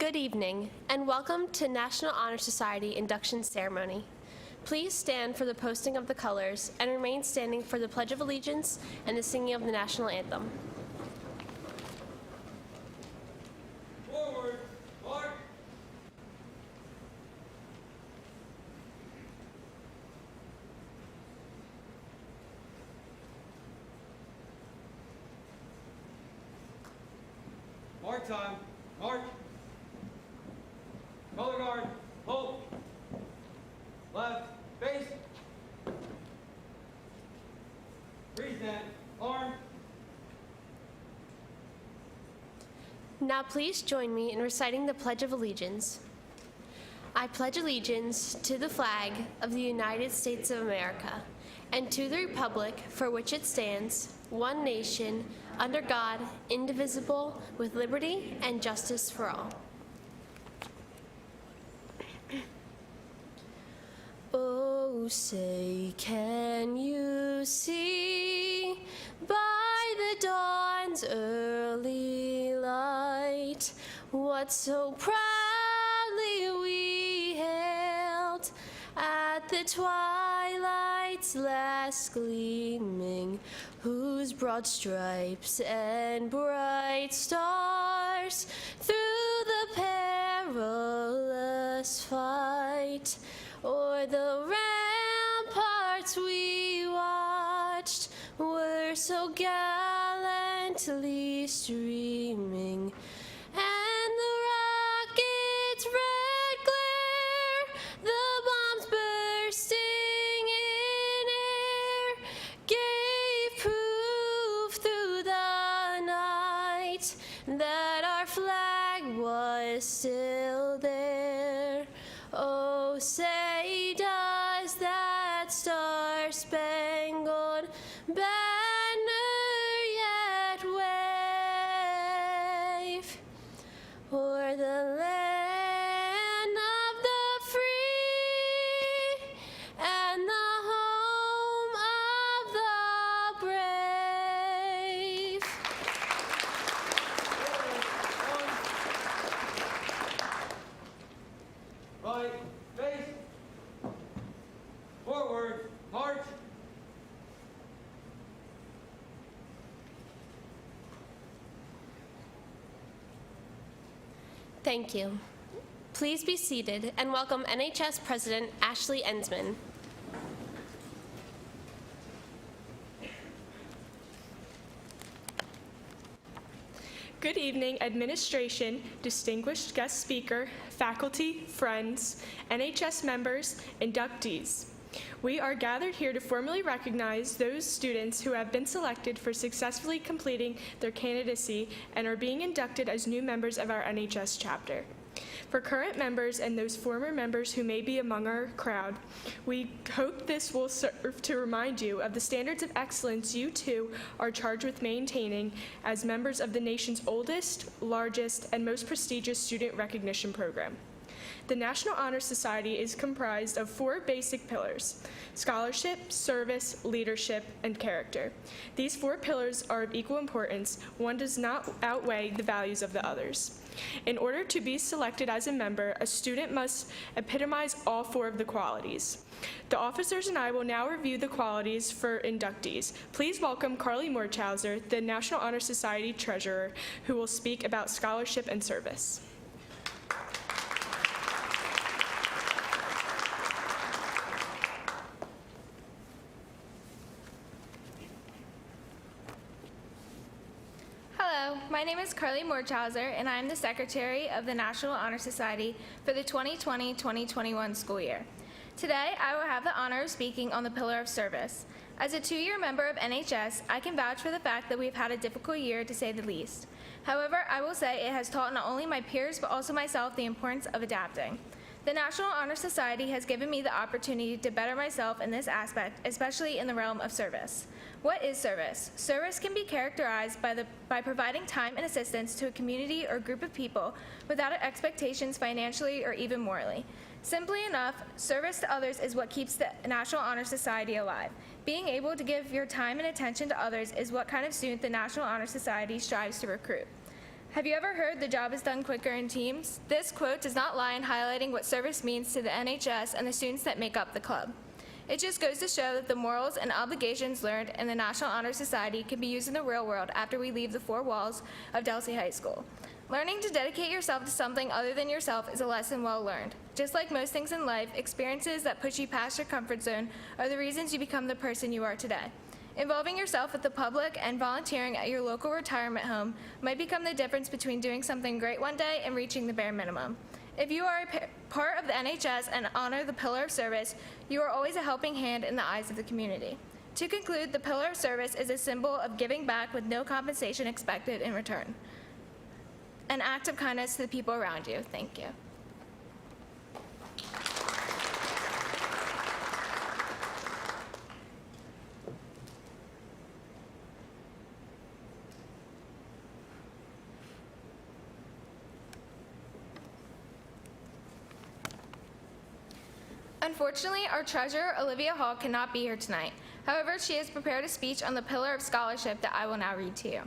Good evening, and welcome to National Honor Society Induction Ceremony. Please stand for the posting of the colors and remain standing for the Pledge of Allegiance and the singing of the National Anthem. Forward, march! Mark time, march! Color guard, hold! Left, face! Present, arm! Now please join me in reciting the Pledge of Allegiance. I pledge allegiance to the flag of the United States of America and to the republic for which it stands, one nation, under God, indivisible, with liberty and justice for all. Oh, say, can you see by the dawn's early light what so proudly we hailed at the twilight's last gleaming, whose broad stripes and bright stars through the perilous fight o'er the ramparts we watched were so gallantly streaming, and the rocket's red glare, the bombs bursting in air, gave proof through the night that our flag was still there. Oh, say does that star-spangled banner yet wave o'er the land of the free and the home of the brave? Right, face! Forward, march! Thank you. Please be seated and welcome NHS President Ashley Ensman. Good evening, administration, distinguished guest speaker, faculty, friends, NHS members, inductees. We are gathered here to formally recognize those students who have been selected for successfully completing their candidacy and are being inducted as new members of our NHS chapter. For current members and those former members who may be among our crowd, we hope this will serve to remind you of the standards of excellence you too are charged with maintaining as members of the nation's oldest, largest, and most prestigious student recognition program. The National Honor Society is comprised of 4 basic pillars: scholarship, service, leadership, and character. These 4 pillars are of equal importance. One does not outweigh the values of the others. In order to be selected as a member, a student must epitomize all 4 of the qualities. The officers and I will now review the qualities for inductees. Please welcome Carly Morchauser, the National Honor Society Treasurer, who will speak about scholarship and service. Hello, my name is Carly Morchauser, and I am the Secretary of the National Honor Society for the 2020-2021 school year. Today, I will have the honor of speaking on the pillar of service. As a 2-year member of NHS, I can vouch for the fact that we've had a difficult year, to say the least. However, I will say it has taught not only my peers, but also myself the importance of adapting. The National Honor Society has given me the opportunity to better myself in this aspect, especially in the realm of service. What is service? Service can be characterized by providing time and assistance to a community or group of people without expectations financially or even morally. Simply enough, service to others is what keeps the National Honor Society alive. Being able to give your time and attention to others is what kind of student the National Honor Society strives to recruit. Have you ever heard the job is done quicker in teams? This quote does not lie in highlighting what service means to the NHS and the students that make up the club. It just goes to show that the morals and obligations learned in the National Honor Society can be used in the real world after we leave the four walls of Delsea High School. Learning to dedicate yourself to something other than yourself is a lesson well learned. Just like most things in life, experiences that push you past your comfort zone are the reasons you become the person you are today. Involving yourself with the public and volunteering at your local retirement home might become the difference between doing something great one day and reaching the bare minimum. If you are a part of the NHS and honor the Pillar of Service, you are always a helping hand in the eyes of the community. To conclude, the Pillar of Service is a symbol of giving back with no compensation expected in return. An act of kindness to the people around you. Thank you. Unfortunately, our treasurer, Olivia Hall, cannot be here tonight. However, she has prepared a speech on the Pillar of Scholarship that I will now read to you.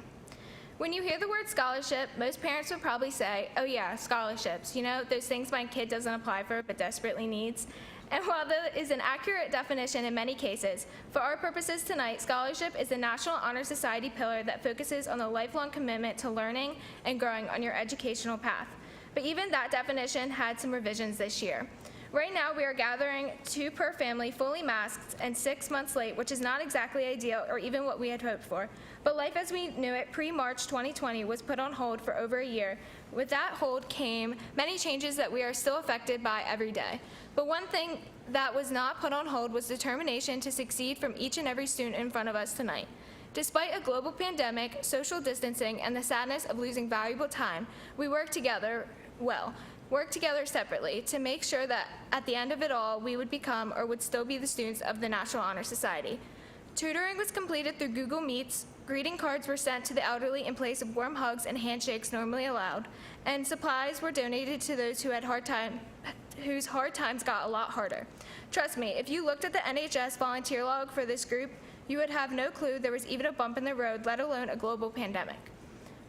When you hear the word scholarship, most parents would probably say, oh yeah, scholarships, you know, those things my kid doesn't apply for but desperately needs. And while that is an accurate definition in many cases, for our purposes tonight, scholarship is the National Honor Society pillar that focuses on the lifelong commitment to learning and growing on your educational path. But even that definition had some revisions this year. Right now, we are gathering 2 per family, fully masked, and 6 months late, which is not exactly ideal or even what we had hoped for. But life as we knew it pre-March 2020 was put on hold for over a year. With that hold came many changes that we are still affected by every day. But one thing that was not put on hold was determination to succeed from each and every student in front of us tonight. Despite a global pandemic, social distancing, and the sadness of losing valuable time, we worked together separately to make sure that at the end of it all, we would become or would still be the students of the National Honor Society. Tutoring was completed through Google Meets, greeting cards were sent to the elderly in place of warm hugs and handshakes normally allowed, and supplies were donated to those whose hard times got a lot harder. Trust me, if you looked at the NHS volunteer log for this group, you would have no clue there was even a bump in the road, let alone a global pandemic.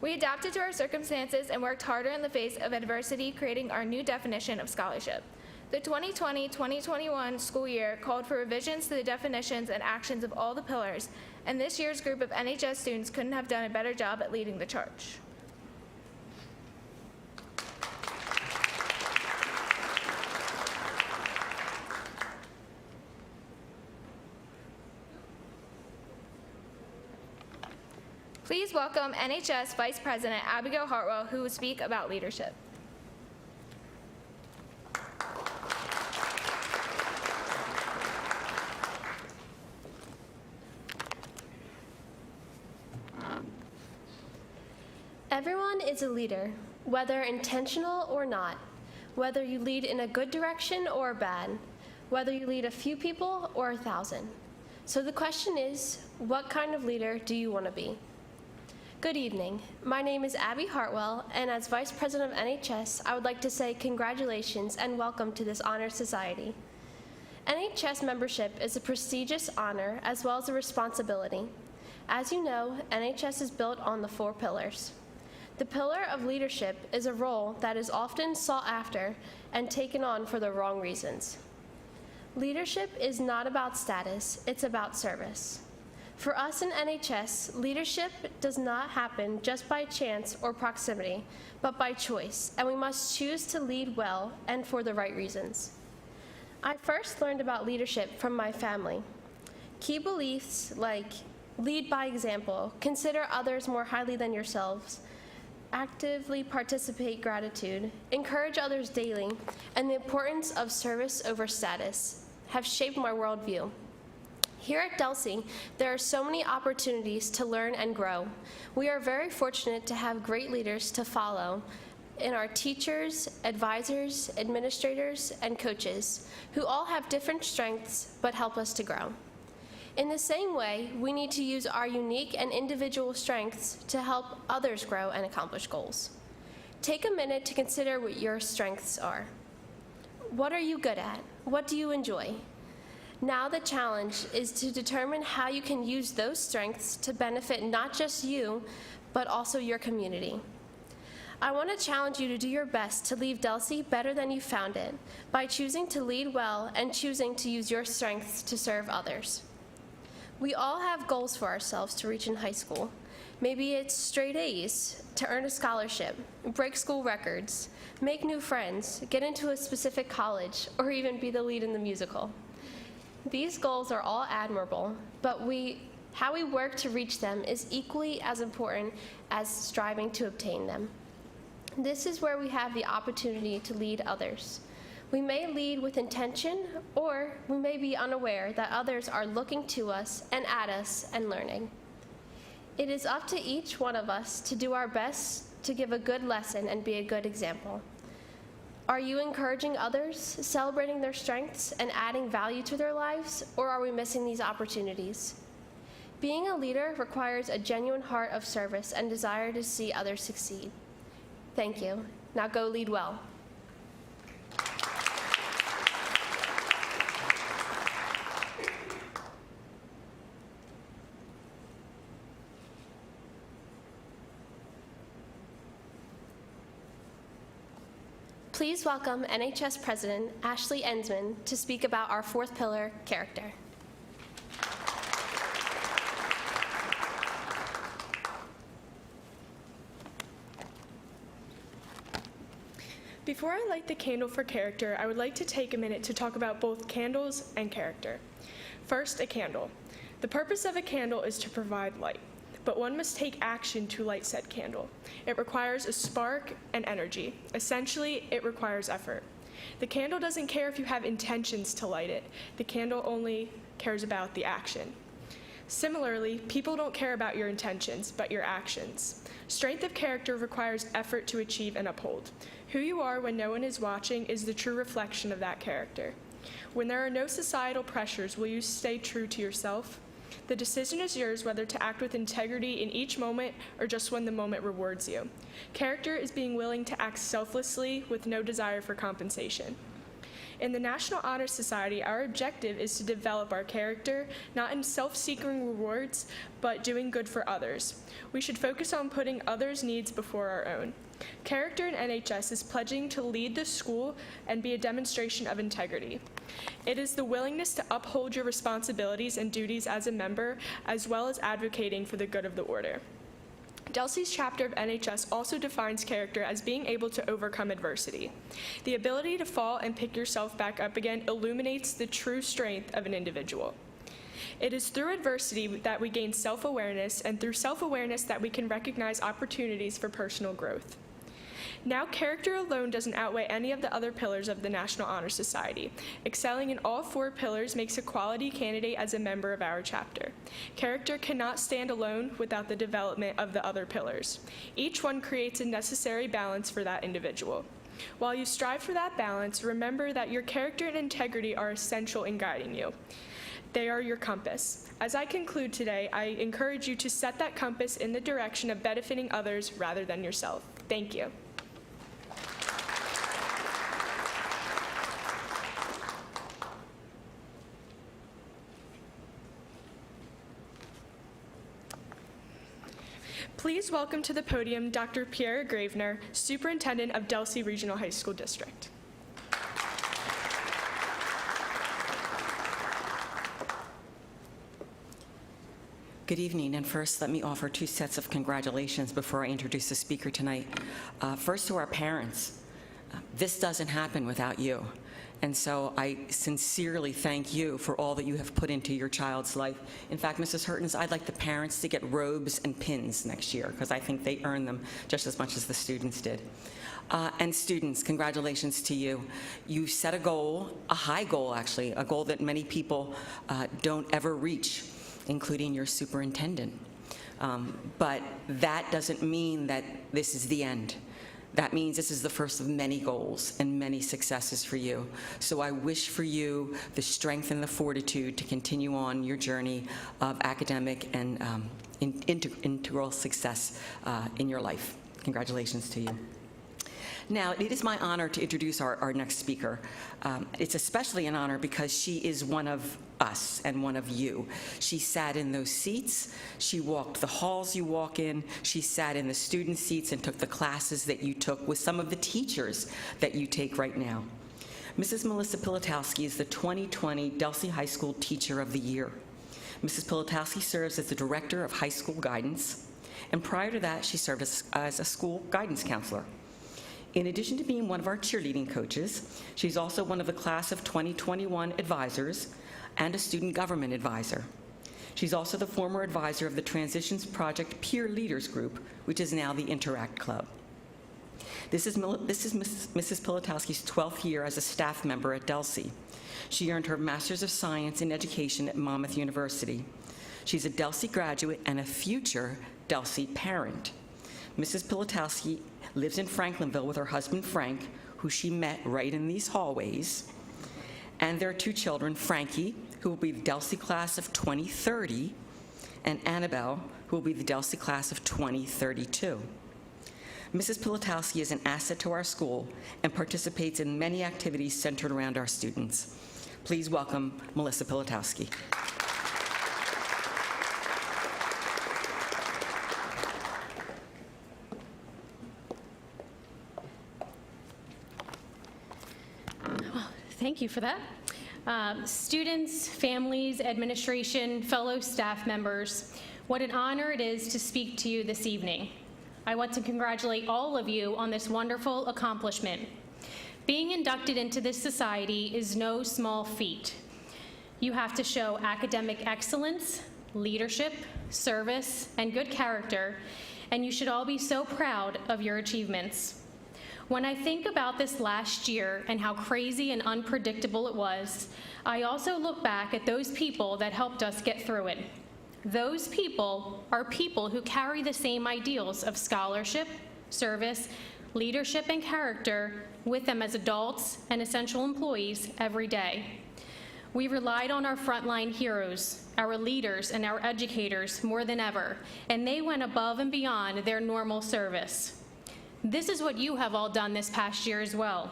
We adapted to our circumstances and worked harder in the face of adversity, creating our new definition of scholarship. The 2020-2021 school year called for revisions to the definitions and actions of all the pillars, and this year's group of NHS students couldn't have done a better job at leading the charge. Please welcome NHS Vice President Abigail Hartwell, who will speak about leadership. Everyone is a leader, whether intentional or not, whether you lead in a good direction or a bad, whether you lead a few people or 1,000. So the question is, what kind of leader do you want to be? Good evening. My name is Abby Hartwell, and as Vice President of NHS, I would like to say congratulations and welcome to this honor society. NHS membership is a prestigious honor as well as a responsibility. As you know, NHS is built on the 4 pillars. The pillar of leadership is a role that is often sought after and taken on for the wrong reasons. Leadership is not about status, it's about service. For us in NHS, leadership does not happen just by chance or proximity, but by choice, and we must choose to lead well and for the right reasons. I first learned about leadership from my family. Key beliefs like lead by example, consider others more highly than yourselves, actively participate gratitude, encourage others daily, and the importance of service over status have shaped my worldview. Here at Delsea, there are so many opportunities to learn and grow. We are very fortunate to have great leaders to follow in our teachers, advisors, administrators, and coaches, who all have different strengths but help us to grow. In the same way, we need to use our unique and individual strengths to help others grow and accomplish goals. Take a minute to consider what your strengths are. What are you good at? What do you enjoy? Now the challenge is to determine how you can use those strengths to benefit not just you, but also your community. I want to challenge you to do your best to leave Delsea better than you found it by choosing to lead well and choosing to use your strengths to serve others. We all have goals for ourselves to reach in high school. Maybe it's straight A's, to earn a scholarship, break school records, make new friends, get into a specific college, or even be the lead in the musical. These goals are all admirable, but how we work to reach them is equally as important as striving to obtain them. This is where we have the opportunity to lead others. We may lead with intention, or we may be unaware that others are looking to us and at us and learning. It is up to each one of us to do our best to give a good lesson and be a good example. Are you encouraging others, celebrating their strengths, and adding value to their lives, or are we missing these opportunities? Being a leader requires a genuine heart of service and desire to see others succeed. Thank you. Now go lead well. Please welcome NHS President Ashley Ensman to speak about our fourth pillar, character. Before I light the candle for character, I would like to take a minute to talk about both candles and character. First, a candle. The purpose of a candle is to provide light, but one must take action to light said candle. It requires a spark and energy. Essentially, it requires effort. The candle doesn't care if you have intentions to light it. The candle only cares about the action. Similarly, people don't care about your intentions, but your actions. Strength of character requires effort to achieve and uphold. Who you are when no one is watching is the true reflection of that character. When there are no societal pressures, will you stay true to yourself? The decision is yours whether to act with integrity in each moment or just when the moment rewards you. Character is being willing to act selflessly with no desire for compensation. In the National Honor Society, our objective is to develop our character, not in self-seeking rewards, but doing good for others. We should focus on putting others' needs before our own. Character in NHS is pledging to lead the school and be a demonstration of integrity. It is the willingness to uphold your responsibilities and duties as a member, as well as advocating for the good of the order. Delsea's chapter of NHS also defines character as being able to overcome adversity. The ability to fall and pick yourself back up again illuminates the true strength of an individual. It is through adversity that we gain self-awareness, and through self-awareness that we can recognize opportunities for personal growth. Now, character alone doesn't outweigh any of the other pillars of the National Honor Society. Excelling in all four pillars makes a quality candidate as a member of our chapter. Character cannot stand alone without the development of the other pillars. Each one creates a necessary balance for that individual. While you strive for that balance, remember that your character and integrity are essential in guiding you. They are your compass. As I conclude today, I encourage you to set that compass in the direction of benefiting others rather than yourself. Thank you. Please welcome to the podium Dr. Pierre Gravener, Superintendent of Delsea Regional High School District. Good evening, and first let me offer two sets of congratulations before I introduce the speaker tonight. First, to our parents. This doesn't happen without you. And so I sincerely thank you for all that you have put into your child's life. In fact, Mrs. Hurtens, I'd like the parents to get robes and pins next year, because I think they earn them just as much as the students did. And students, congratulations to you. You set a goal, a high goal actually, a goal that many people don't ever reach, including your superintendent. But that doesn't mean that this is the end. That means this is the first of many goals and many successes for you. So I wish for you the strength and the fortitude to continue on your journey of academic and integral success in your life. Congratulations to you. Now, it is my honor to introduce our next speaker. It's especially an honor because she is one of us and one of you. She sat in those seats, she walked the halls you walk in, she sat in the student seats and took the classes that you took with some of the teachers that you take right now. Mrs. Melissa Pilotowski is the 2020 Delsea High School Teacher of the Year. Mrs. Pilotowski serves as the Director of High School Guidance, and prior to that, she served as a school guidance counselor. In addition to being one of our cheerleading coaches, she's also one of the class of 2021 advisors and a student government advisor. She's also the former advisor of the Transitions Project Peer Leaders Group, which is now the Interact Club. This is Mrs. Pilotowski's 12th year as a staff member at Delsea. She earned her Master's of Science in Education at Monmouth University. She's a Delsea graduate and a future Delsea parent. Mrs. Pilotowski lives in Franklinville with her husband, Frank, who she met right in these hallways. And their two children, Frankie, who will be the Delsea class of 2030, and Annabelle, who will be the Delsea class of 2032. Mrs. Pilotowski is an asset to our school and participates in many activities centered around our students. Please welcome Melissa Pilotowski. Thank you for that. Students, families, administration, fellow staff members, what an honor it is to speak to you this evening. I want to congratulate all of you on this wonderful accomplishment. Being inducted into this society is no small feat. You have to show academic excellence, leadership, service, and good character, and you should all be so proud of your achievements. When I think about this last year and how crazy and unpredictable it was, I also look back at those people that helped us get through it. Those people are people who carry the same ideals of scholarship, service, leadership, and character with them as adults and essential employees every day. We relied on our frontline heroes, our leaders, and our educators more than ever, and they went above and beyond their normal service. This is what you have all done this past year as well.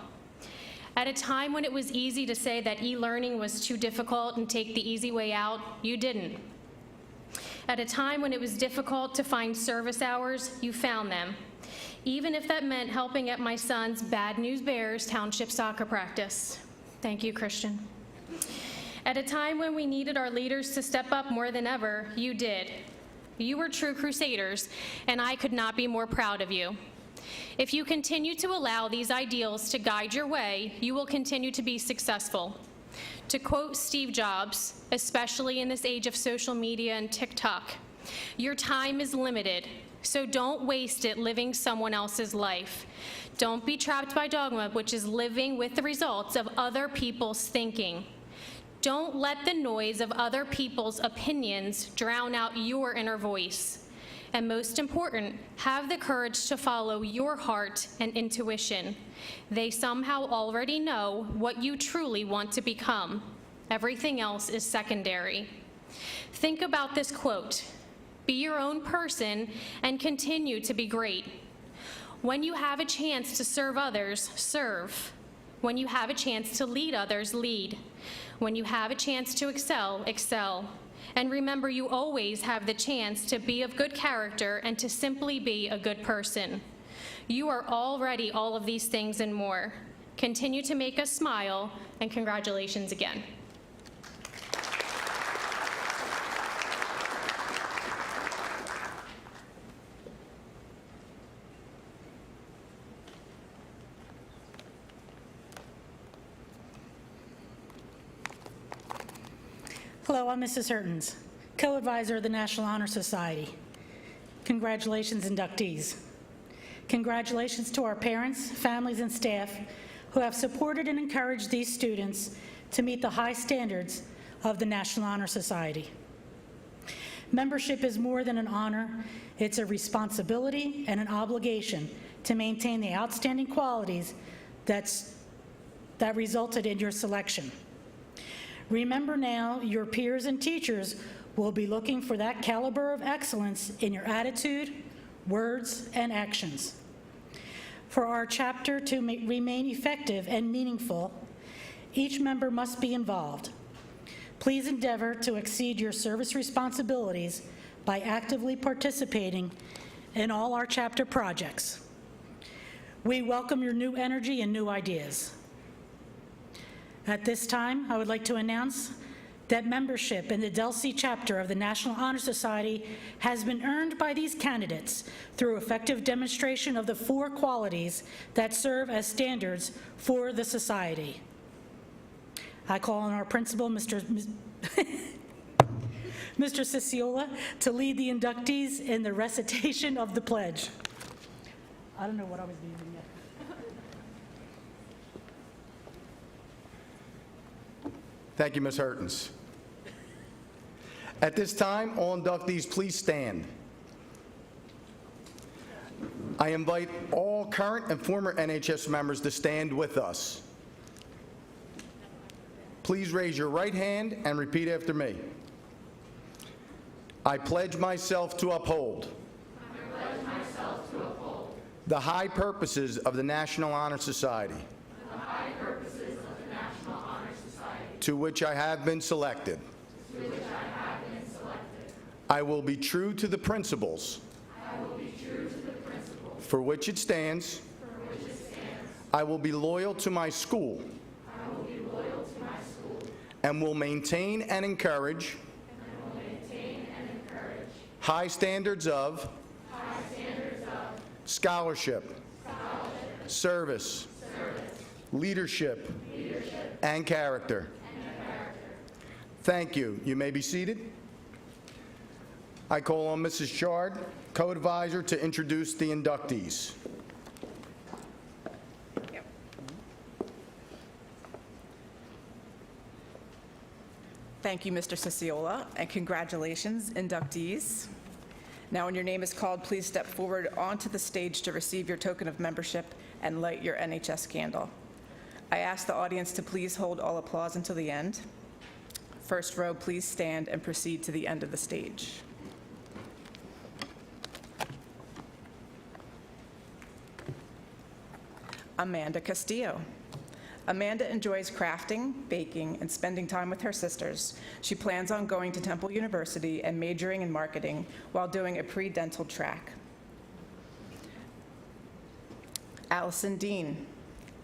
At a time when it was easy to say that e-learning was too difficult and take the easy way out, you didn't. At a time when it was difficult to find service hours, you found them, even if that meant helping at my son's Bad News Bears township soccer practice. Thank you, Christian. At a time when we needed our leaders to step up more than ever, you did. You were true crusaders, and I could not be more proud of you. If you continue to allow these ideals to guide your way, you will continue to be successful. To quote Steve Jobs, especially in this age of social media and TikTok, your time is limited, so don't waste it living someone else's life. Don't be trapped by dogma, which is living with the results of other people's thinking. Don't let the noise of other people's opinions drown out your inner voice. And most important, have the courage to follow your heart and intuition. They somehow already know what you truly want to become. Everything else is secondary. Think about this quote: be your own person and continue to be great. When you have a chance to serve others, serve. When you have a chance to lead others, lead. When you have a chance to excel, excel. And remember, you always have the chance to be of good character and to simply be a good person. You are already all of these things and more. Continue to make us smile, and congratulations again. Hello, I'm Mrs. Hurtens, co-advisor of the National Honor Society. Congratulations, inductees. Congratulations to our parents, families, and staff who have supported and encouraged these students to meet the high standards of the National Honor Society. Membership is more than an honor. It's a responsibility and an obligation to maintain the outstanding qualities that resulted in your selection. Remember now, your peers and teachers will be looking for that caliber of excellence in your attitude, words, and actions. For our chapter to remain effective and meaningful, each member must be involved. Please endeavor to exceed your service responsibilities by actively participating in all our chapter projects. We welcome your new energy and new ideas. At this time, I would like to announce that membership in the Delsea chapter of the National Honor Society has been earned by these candidates through effective demonstration of the 4 qualities that serve as standards for the society. I call on our principal, Mr. Ciciola, to lead the inductees in the recitation of the pledge. I don't know what I was using yet. Thank you, Ms. Hertens. At this time, all inductees, please stand. I invite all current and former NHS members to stand with us. Please raise your right hand and repeat after me. I pledge myself to uphold. The high purposes of the National Honor Society. To which I have been selected. I will be true to the principles. For which it stands. I will be loyal to my school. And will maintain and encourage. High standards of. Scholarship. Service. Leadership. And character. Thank you. You may be seated. I call on Mrs. Chard, co-advisor, to introduce the inductees. Thank you, Mr. Ciciola, and congratulations, inductees. Now, when your name is called, please step forward onto the stage to receive your token of membership and light your NHS candle. I ask the audience to please hold all applause until the end. First row, please stand and proceed to the end of the stage. Amanda Castillo. Amanda enjoys crafting, baking, and spending time with her sisters. She plans on going to Temple University and majoring in marketing while doing a pre-dental track. Allison Dean.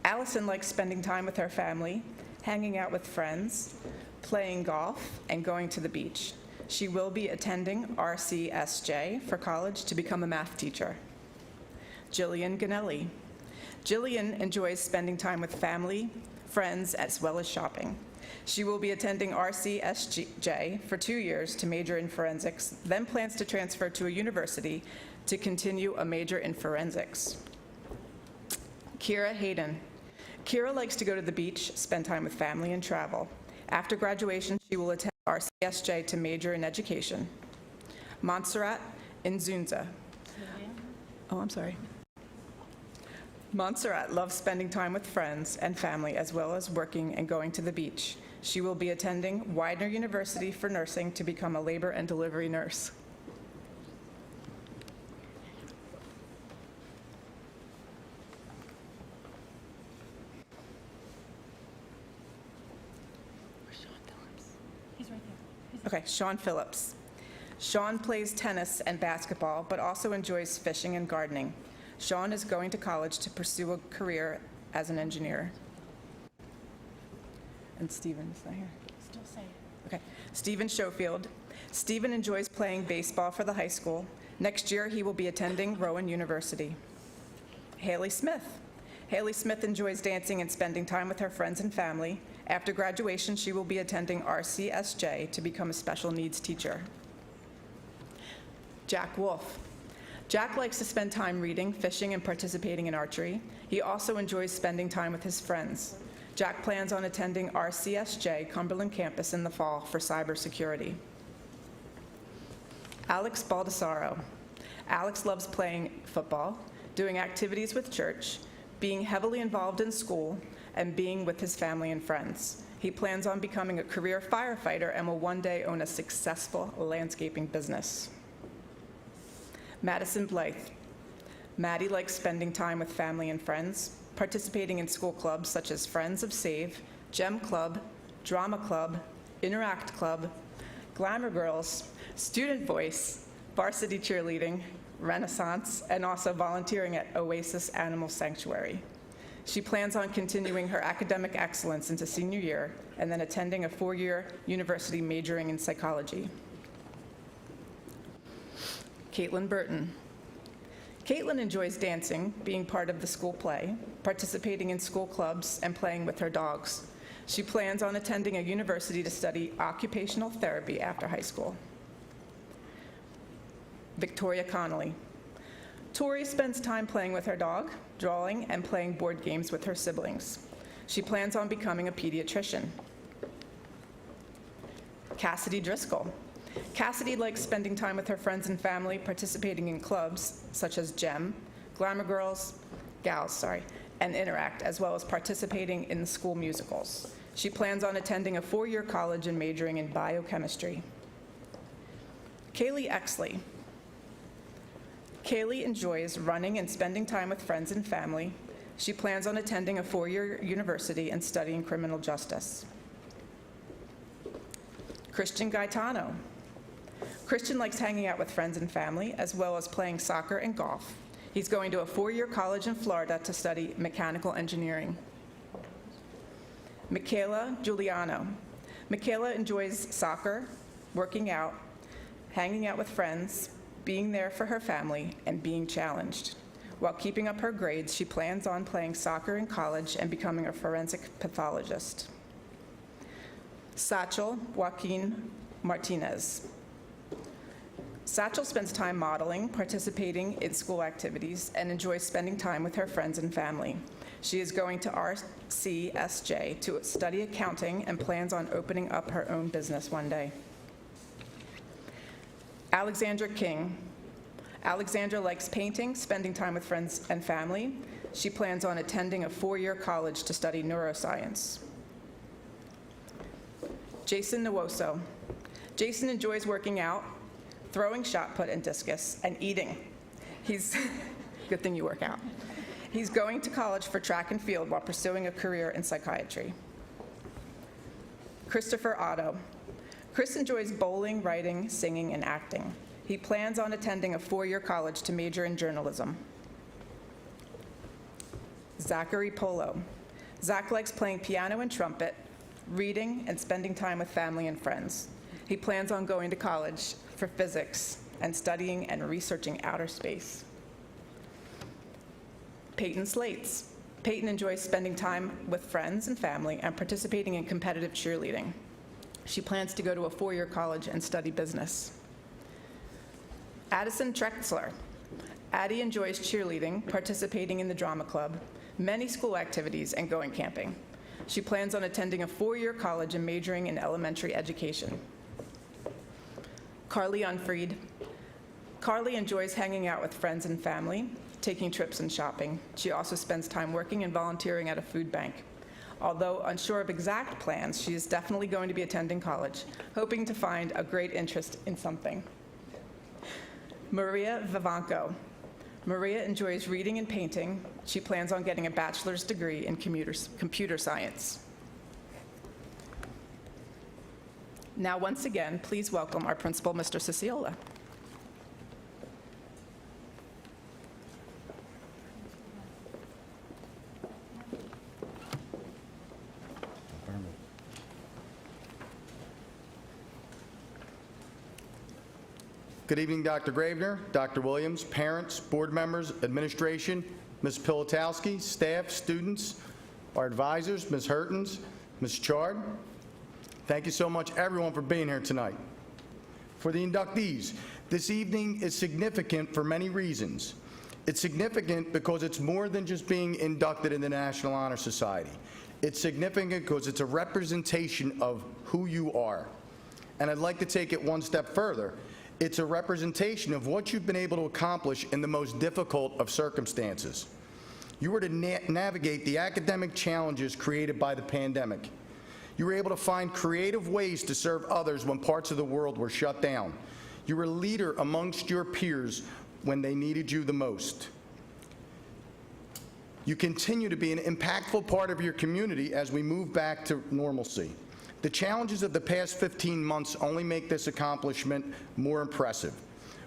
Allison likes spending time with her family, hanging out with friends, playing golf, and going to the beach. She will be attending RCSJ for college to become a math teacher. Jillian Ganelli. Jillian enjoys spending time with family, friends, as well as shopping. She will be attending RCSJ for 2 years to major in forensics, then plans to transfer to a university to continue a major in forensics. Kira Hayden. Kira likes to go to the beach, spend time with family, and travel. After graduation, she will attend RCSJ to major in education. Montserrat Inzunza. Oh, I'm sorry. Montserrat loves spending time with friends and family, as well as working and going to the beach. She will be attending Widener University for nursing to become a labor and delivery nurse. Okay, Sean Phillips. Sean plays tennis and basketball, but also enjoys fishing and gardening. Sean is going to college to pursue a career as an engineer. And Steven's not here. Still say it. Okay, Stephen Schofield. Stephen enjoys playing baseball for the high school. Next year, he will be attending Rowan University. Haley Smith. Haley Smith enjoys dancing and spending time with her friends and family. After graduation, she will be attending RCSJ to become a special needs teacher. Jack Wolf. Jack likes to spend time reading, fishing, and participating in archery. He also enjoys spending time with his friends. Jack plans on attending RCSJ Cumberland campus in the fall for cybersecurity. Alex Baldessaro. Alex loves playing football, doing activities with church, being heavily involved in school, and being with his family and friends. He plans on becoming a career firefighter and will one day own a successful landscaping business. Madison Blythe. Maddie likes spending time with family and friends, participating in school clubs such as Friends of Save, Gem Club, Drama Club, Interact Club, Glamour Girls, Student Voice, Varsity Cheerleading, Renaissance, and also volunteering at Oasis Animal Sanctuary. She plans on continuing her academic excellence into senior year and then attending a 4-year university majoring in psychology. Caitlin Burton. Caitlin enjoys dancing, being part of the school play, participating in school clubs, and playing with her dogs. She plans on attending a university to study occupational therapy after high school. Victoria Connolly. Tori spends time playing with her dog, drawing, and playing board games with her siblings. She plans on becoming a pediatrician. Cassidy Driscoll. Cassidy likes spending time with her friends and family, participating in clubs such as Gem, Glamour Girls, and Interact, as well as participating in the school musicals. She plans on attending a 4-year college and majoring in biochemistry. Kaylee Exley. Kaylee enjoys running and spending time with friends and family. She plans on attending a 4-year university and studying criminal justice. Christian Gaetano. Christian likes hanging out with friends and family, as well as playing soccer and golf. He's going to a 4-year college in Florida to study mechanical engineering. Michaela Giuliano. Michaela enjoys soccer, working out, hanging out with friends, being there for her family, and being challenged. While keeping up her grades, she plans on playing soccer in college and becoming a forensic pathologist. Satchel Joaquin Martinez. Satchel spends time modeling, participating in school activities, and enjoys spending time with her friends and family. She is going to RCSJ to study accounting and plans on opening up her own business one day. Alexandra King. Alexandra likes painting, spending time with friends and family. She plans on attending a 4-year college to study neuroscience. Jason Nwoso. Jason enjoys working out, throwing shot put and discus, and eating. Good thing you work out. He's going to college for track and field while pursuing a career in psychiatry. Christopher Otto. Chris enjoys bowling, writing, singing, and acting. He plans on attending a 4-year college to major in journalism. Zachary Polo. Zach likes playing piano and trumpet, reading, and spending time with family and friends. He plans on going to college for physics and studying and researching outer space. Peyton Slates. Peyton enjoys spending time with friends and family and participating in competitive cheerleading. She plans to go to a 4-year college and study business. Addison Trexler. Addie enjoys cheerleading, participating in the drama club, many school activities, and going camping. She plans on attending a 4-year college and majoring in elementary education. Carly Unfried. Carly enjoys hanging out with friends and family, taking trips and shopping. She also spends time working and volunteering at a food bank. Although unsure of exact plans, she is definitely going to be attending college, hoping to find a great interest in something. Maria Vivanco. Maria enjoys reading and painting. She plans on getting a bachelor's degree in computer science. Now, once again, please welcome our principal, Mr. Ciciola. Good evening, Dr. Gravener, Dr. Williams, parents, board members, administration, Ms. Pilotowski, staff, students, our advisors, Ms. Hertens, Ms. Chard. Thank you so much, everyone, for being here tonight. For the inductees, this evening is significant for many reasons. It's significant because it's more than just being inducted in the National Honor Society. It's significant because it's a representation of who you are. And I'd like to take it one step further. It's a representation of what you've been able to accomplish in the most difficult of circumstances. You were to navigate the academic challenges created by the pandemic. You were able to find creative ways to serve others when parts of the world were shut down. You were a leader amongst your peers when they needed you the most. You continue to be an impactful part of your community as we move back to normalcy. The challenges of the past 15 months only make this accomplishment more impressive.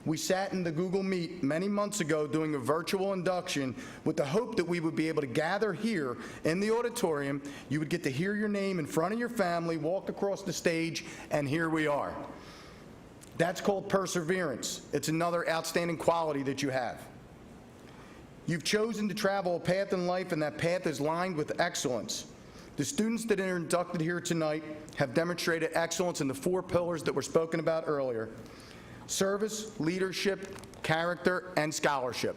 We sat in the Google Meet many months ago doing a virtual induction with the hope that we would be able to gather here in the auditorium. You would get to hear your name in front of your family, walk across the stage, and here we are. That's called perseverance. It's another outstanding quality that you have. You've chosen to travel a path in life, and that path is lined with excellence. The students that are inducted here tonight have demonstrated excellence in the 4 pillars that were spoken about earlier: service, leadership, character, and scholarship.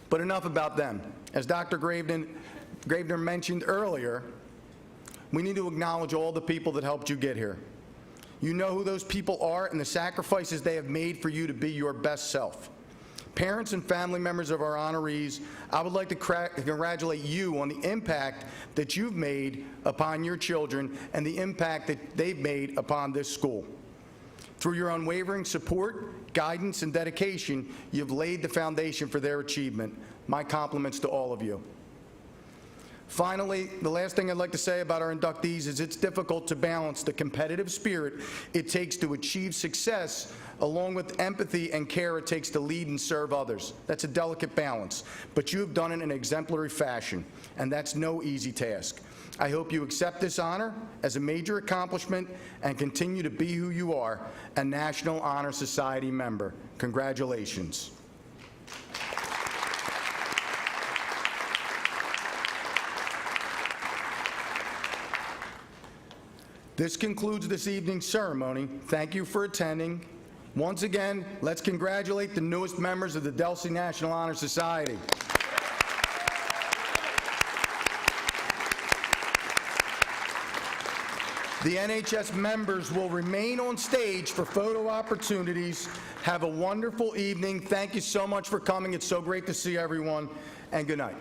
But enough about them. As Dr. Gravener mentioned earlier, we need to acknowledge all the people that helped you get here. You know who those people are and the sacrifices they have made for you to be your best self. Parents and family members of our honorees, I would like to congratulate you on the impact that you've made upon your children and the impact that they've made upon this school. Through your unwavering support, guidance, and dedication, you've laid the foundation for their achievement. My compliments to all of you. Finally, the last thing I'd like to say about our inductees is it's difficult to balance the competitive spirit it takes to achieve success along with empathy and care it takes to lead and serve others. That's a delicate balance, but you have done it in an exemplary fashion, and that's no easy task. I hope you accept this honor as a major accomplishment and continue to be who you are, a National Honor Society member. Congratulations. This concludes this evening's ceremony. Thank you for attending. Once again, let's congratulate the newest members of the Delsea National Honor Society. The NHS members will remain on stage for photo opportunities. Have a wonderful evening. Thank you so much for coming. It's so great to see everyone, and good night.